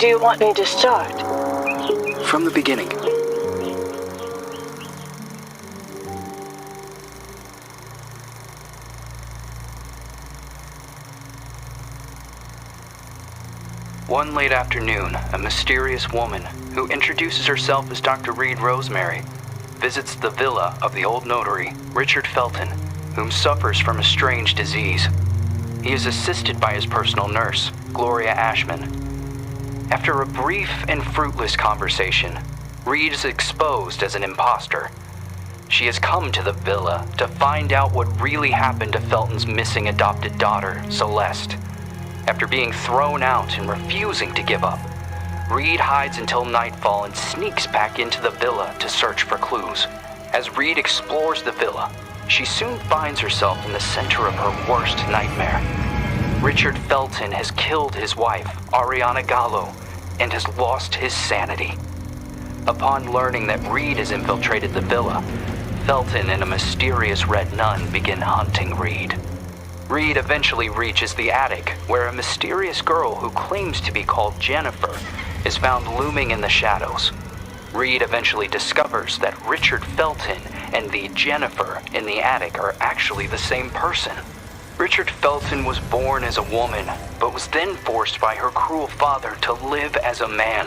do you want me to start? From the beginning. One late afternoon, a mysterious woman, who introduces herself as Dr. Reed Rosemary, visits the villa of the old notary, Richard Felton, whom suffers from a strange disease. He is assisted by his personal nurse, Gloria Ashman. After a brief and fruitless conversation, Reed is exposed as an imposter. She has come to the villa to find out what really happened to Felton's missing adopted daughter, Celeste. After being thrown out and refusing to give up, Reed hides until nightfall and sneaks back into the villa to search for clues. As Reed explores the villa, she soon finds herself in the center of her worst nightmare. Richard Felton has killed his wife, Ariana Gallo, and has lost his sanity. Upon learning that Reed has infiltrated the villa, Felton and a mysterious red nun begin hunting Reed. Reed eventually reaches the attic, where a mysterious girl who claims to be called Jennifer is found looming in the shadows. Reed eventually discovers that Richard Felton and the Jennifer in the attic are actually the same person. Richard Felton was born as a woman, but was then forced by her cruel father to live as a man.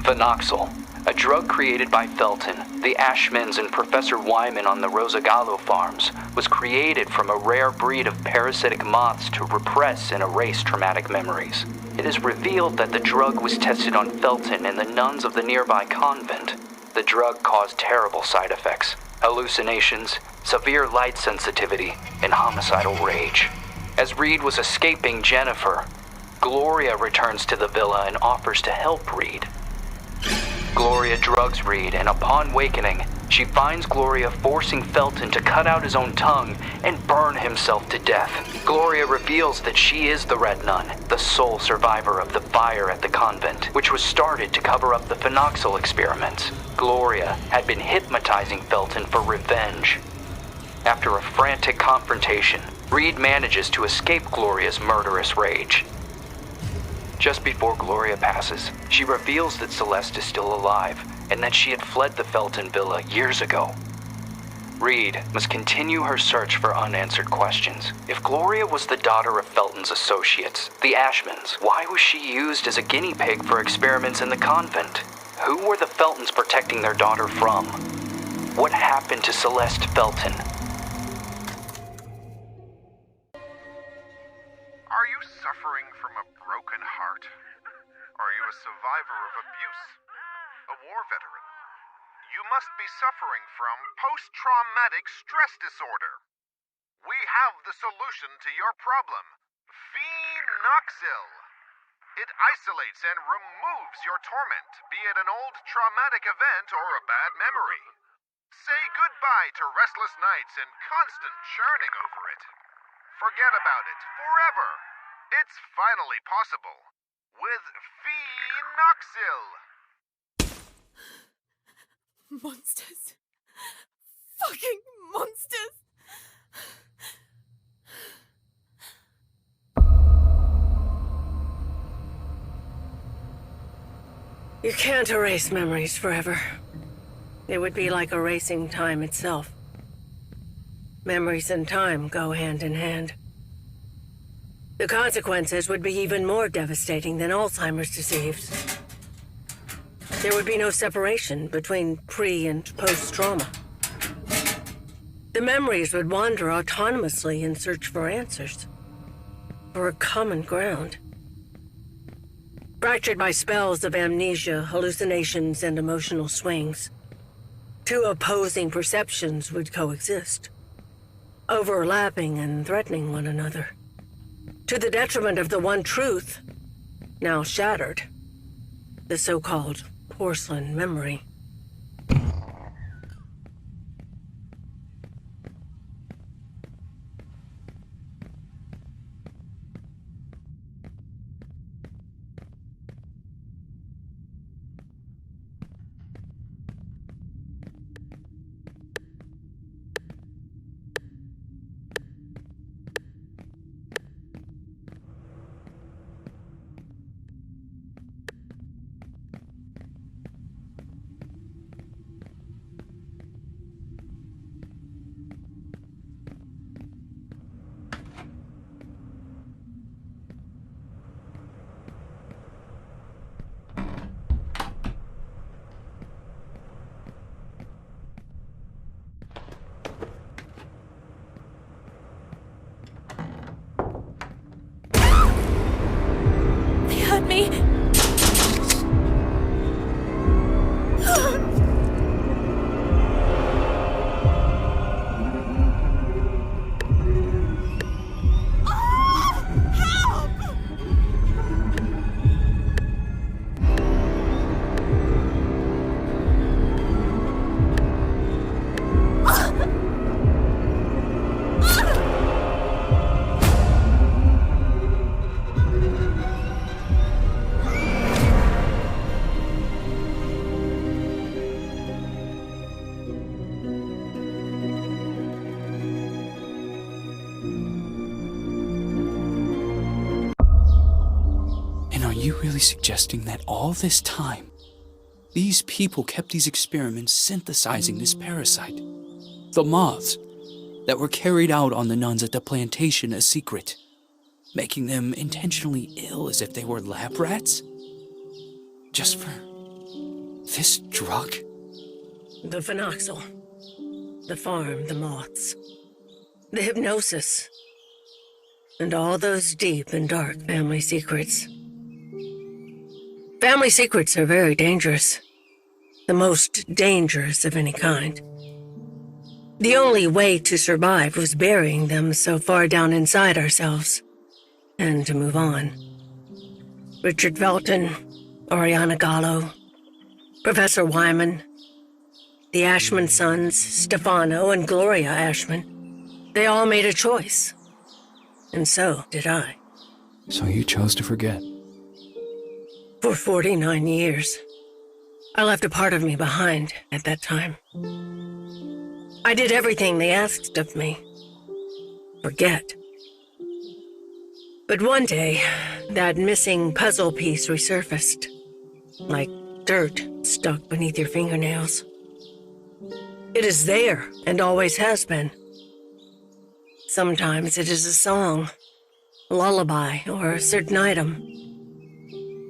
Phenoxyl, a drug created by Felton, the Ashmans, and Professor Wyman on the Rosagallo farms, was created from a rare breed of parasitic moths to repress and erase traumatic memories. It is revealed that the drug was tested on Felton and the nuns of the nearby convent. The drug caused terrible side effects: hallucinations, severe light sensitivity, and homicidal rage. As Reed was escaping Jennifer, Gloria returns to the villa and offers to help Reed. Gloria drugs Reed, and upon wakening, she finds Gloria forcing Felton to cut out his own tongue and burn himself to death. Gloria reveals that she is the Red Nun, the sole survivor of the fire at the convent, which was started to cover up the phenoxyl experiments. Gloria had been hypnotizing Felton for revenge. After a frantic confrontation, Reed manages to escape Gloria's murderous rage. Just before Gloria passes, she reveals that Celeste is still alive and that she had fled the Felton villa years ago. Reed must continue her search for unanswered questions. If Gloria was the daughter of Felton's associates, the Ashmans, why was she used as a guinea pig for experiments in the convent? Who were the Feltons protecting their daughter from? What happened to Celeste Felton? Are you suffering from a broken heart? Are you a survivor of abuse? A war veteran? You must be suffering from post-traumatic stress disorder. We have the solution to your problem: Phenoxyl. It isolates and removes your torment, be it an old traumatic event or a bad memory. Say goodbye to restless nights and constant churning over it. Forget about it forever. It's finally possible with Phenoxyl. Monsters. Fucking monsters. You can't erase memories forever. It would be like erasing time itself. Memories and time go hand in hand. The consequences would be even more devastating than Alzheimer's disease. There would be no separation between pre- and post-trauma. The memories would wander autonomously in search for answers, for a common ground. Fractured by spells of amnesia, hallucinations, and emotional swings, two opposing perceptions would coexist, overlapping and threatening one another, to the detriment of the one truth, now shattered, the so-called porcelain memory. really suggesting that all this time, these people kept these experiments synthesizing this parasite, the moths, that were carried out on the nuns at the plantation a secret, making them intentionally ill as if they were lab rats? Just for this drug? The phenoxyl. The farm, the moths. The hypnosis. And all those deep and dark family secrets. Family secrets are very dangerous. The most dangerous of any kind. The only way to survive was burying them so far down inside ourselves. And to move on. Richard Felton, Oriana Gallo, Professor Wyman, the Ashman sons, Stefano and Gloria Ashman, they all made a choice. And so did I. So you chose to forget? For 49 years. I left a part of me behind at that time. I did everything they asked of me. Forget. But one day, that missing puzzle piece resurfaced. Like dirt stuck beneath your fingernails. It is there, and always has been. Sometimes it is a song, a lullaby, or a certain item.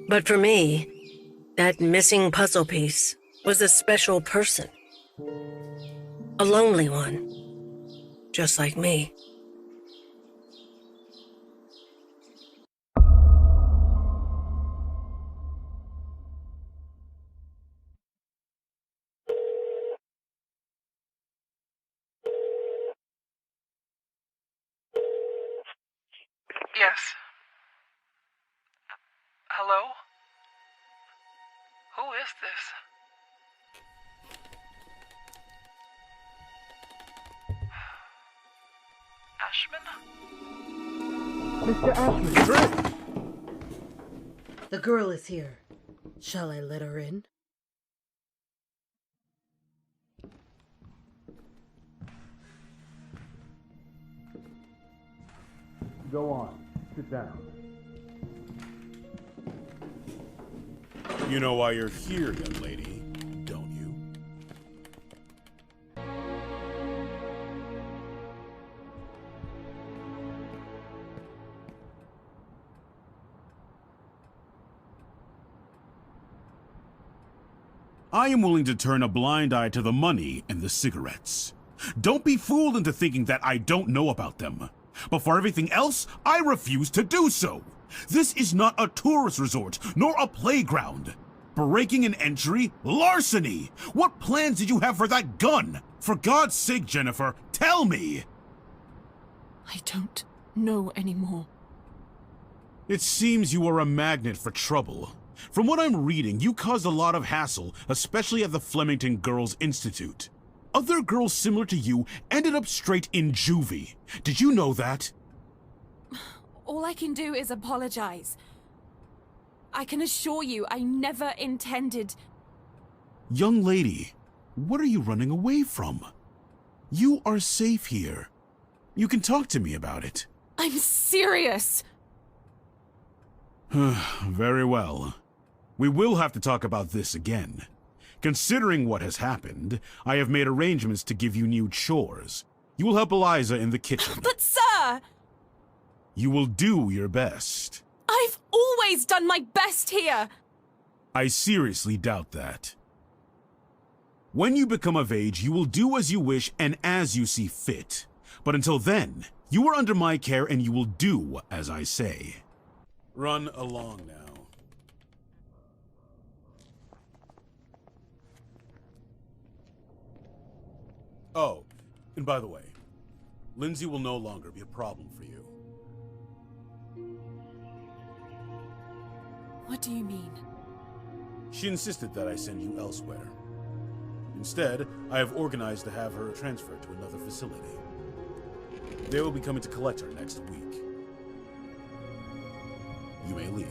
But for me, that missing puzzle piece was a special person. A lonely one, just like me. Yes. Hello? Who is this? Ashman? Mr. Ashman. The girl is here. Shall I let her in? Go on. Sit down. You know why you're here, young lady, don't you? I am willing to turn a blind eye to the money and the cigarettes. Don't be fooled into thinking that I don't know about them. But for everything else, I refuse to do so. This is not a tourist resort, nor a playground. Breaking an entry? Larceny! What plans did you have for that gun? For God's sake, Jennifer, tell me! I don't know anymore. It seems you are a magnet for trouble. From what I'm reading, you caused a lot of hassle, especially at the Flemington Girls Institute. Other girls similar to you ended up straight in juvie. Did you know that? All I can do is apologize. I can assure you I never intended... Young lady, what are you running away from? You are safe here. You can talk to me about it. I'm serious! Very well. We will have to talk about this again. Considering what has happened, I have made arrangements to give you new chores. You will help Eliza in the kitchen. But sir! You will do your best. I've always done my best here! I seriously doubt that. When you become of age, you will do as you wish and as you see fit. But until then, you are under my care and you will do as I say. Run along now. Oh, and by the way, Lindsay will no longer be a problem for you. What do you mean? She insisted that I send you elsewhere. Instead, I have organized to have her transferred to another facility. They will be coming to collect her next week. You may leave.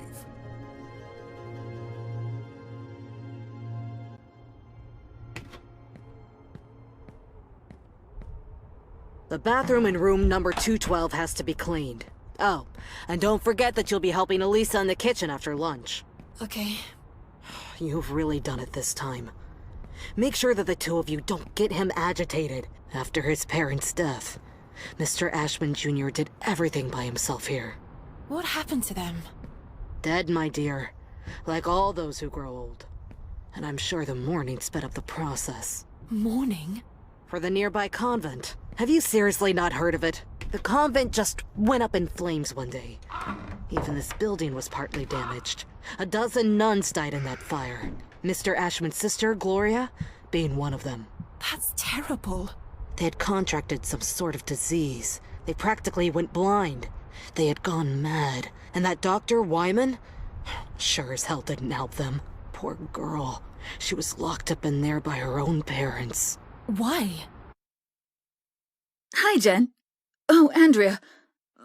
The bathroom in room number 212 has to be cleaned. Oh, and don't forget that you'll be helping Elisa in the kitchen after lunch. Okay. You've really done it this time. Make sure that the two of you don't get him agitated. After his parents' death, Mr. Ashman Jr. did everything by himself here. What happened to them? Dead, my dear. Like all those who grow old. And I'm sure the mourning sped up the process. Mourning? For the nearby convent. Have you seriously not heard of it? The convent just went up in flames one day. Even this building was partly damaged. 12 nuns died in that fire. Mr. Ashman's sister, Gloria, being one of them. That's terrible. They had contracted some sort of disease. They practically went blind. They had gone mad. And that Dr. Wyman? Sure as hell didn't help them. Poor girl. She was locked up in there by her own parents. Why? Hi, Jen. Oh, Andrea.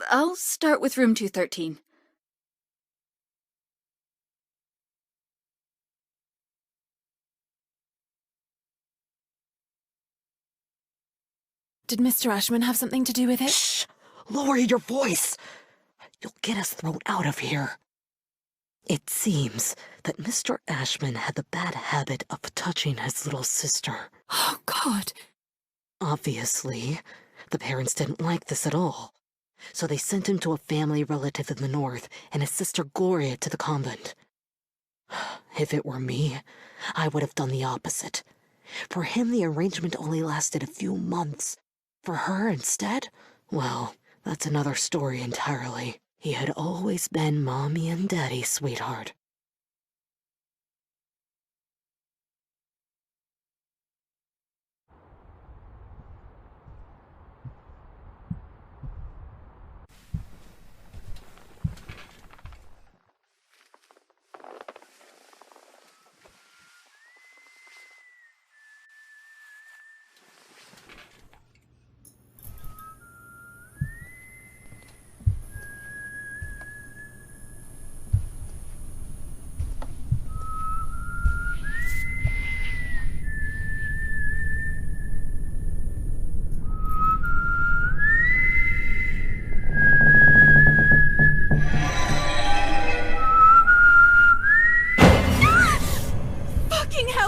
I'll start with room 213. Did Mr. Ashman have something to do with it? Shh! Lower your voice! You'll get us thrown out of here. It seems that Mr. Ashman had the bad habit of touching his little sister. Oh, God. Obviously, the parents didn't like this at all. So they sent him to a family relative in the north and his sister Gloria to the convent. If it were me, I would have done the opposite. For him, the arrangement only lasted a few months. For her, instead, well, that's another story entirely. He had always been Mommy and Daddy's sweetheart.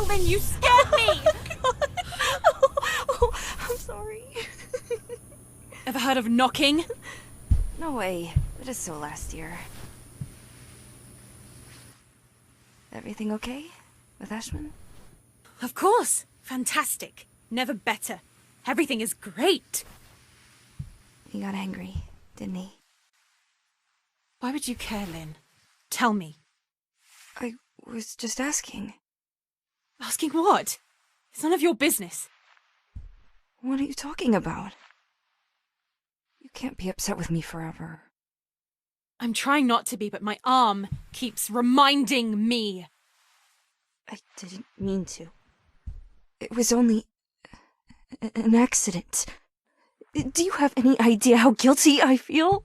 Lynn, you scared me! I'm sorry. Ever heard of knocking? No way. It is so last year. Everything okay with Ashman? Of course. Fantastic. Never better. Everything is great. He got angry, didn't he? Why would you care, Lynn? Tell me. I was just asking. Asking what? It's none of your business. What are you talking about? You can't be upset with me forever. I'm trying not to be, but my arm keeps reminding me. I didn't mean to. It was only an accident. Do you have any idea how guilty I feel?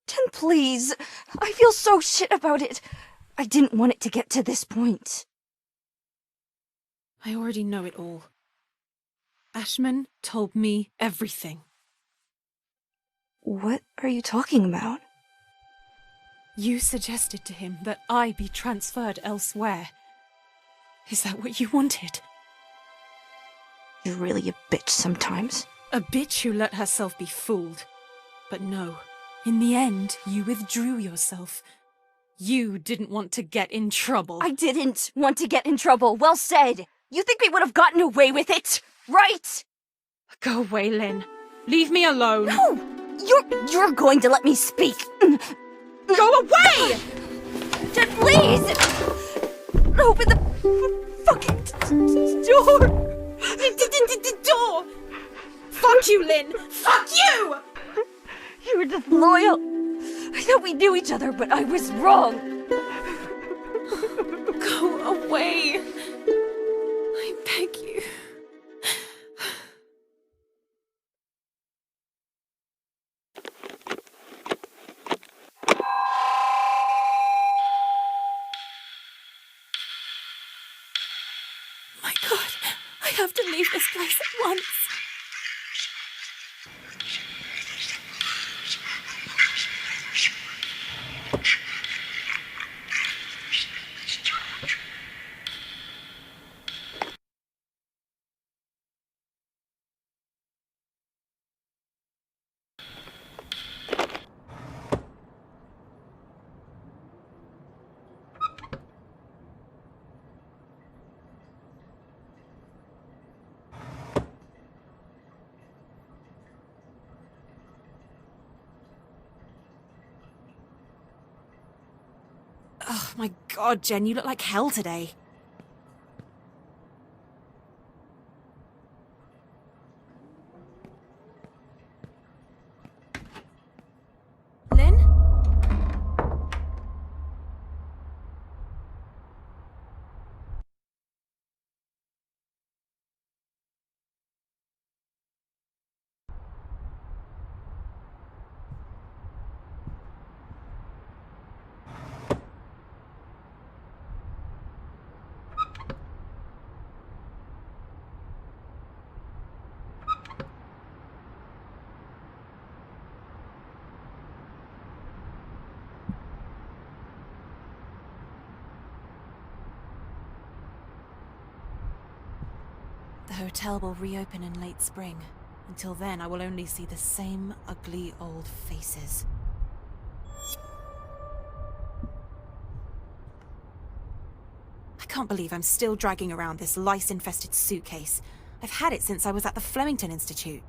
Jen, please. I feel so shit about it. I didn't want it to get to this point. I already know it all. Ashman told me everything. What are you talking about? You suggested to him that I be transferred elsewhere. Is that what you wanted? You're really a bitch sometimes. A bitch who let herself be fooled. But no, in the end, you withdrew yourself. You didn't want to get in trouble. I didn't want to get in trouble. Well said. You think we would have gotten away with it, right? Go away, Lynn. Leave me alone. No! You're going to let me speak. Go away! Jen, please! Open the fucking door! Door! Fuck you, Lynn! Fuck you! You were just loyal. I thought we knew each other, but I was wrong. Go away. I beg you. My God, I have to leave this place at once. Oh my god, Jen, you look like hell today. Lynn? The hotel will reopen in late spring. Until then, I will only see the same ugly old faces. I can't believe I'm still dragging around this lice-infested suitcase. I've had it since I was at the Flemington Institute.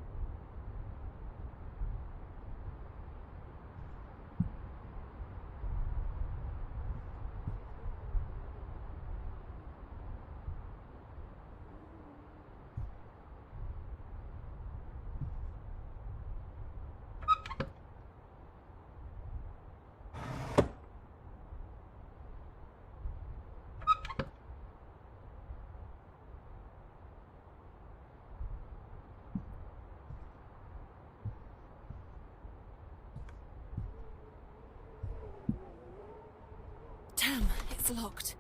Damn, it's locked.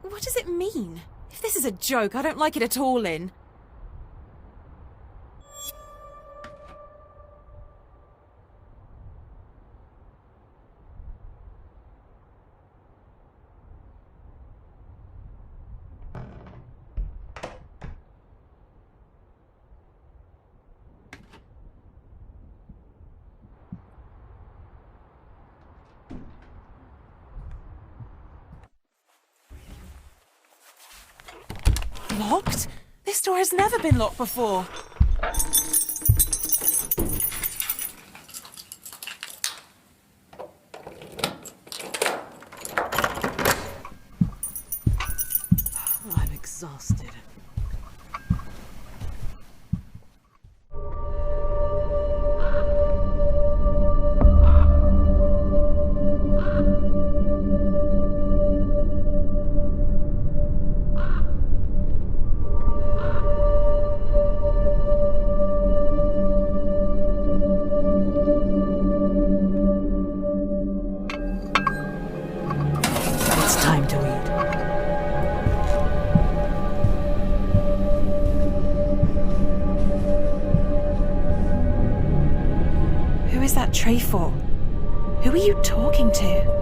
What does it mean? If this is a joke, I don't like it at all, Lynn. Locked? This door has never been locked before. I'm exhausted. Time to eat. Who is that tray for? Who are you talking to?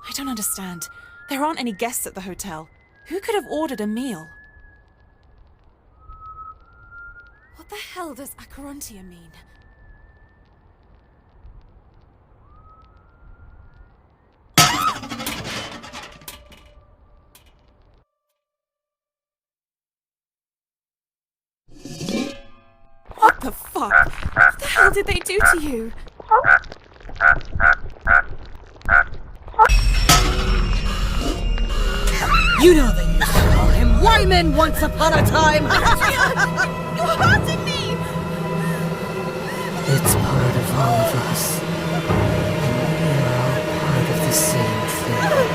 I don't understand. There aren't any guests at the hotel. Who could have ordered a meal? What the hell does Acherontia mean? the fuck? What the hell did they do to you? You know they used to call him Wyman once upon a time! You're haunting me! It's part of all of us. And we're all part of the same thing.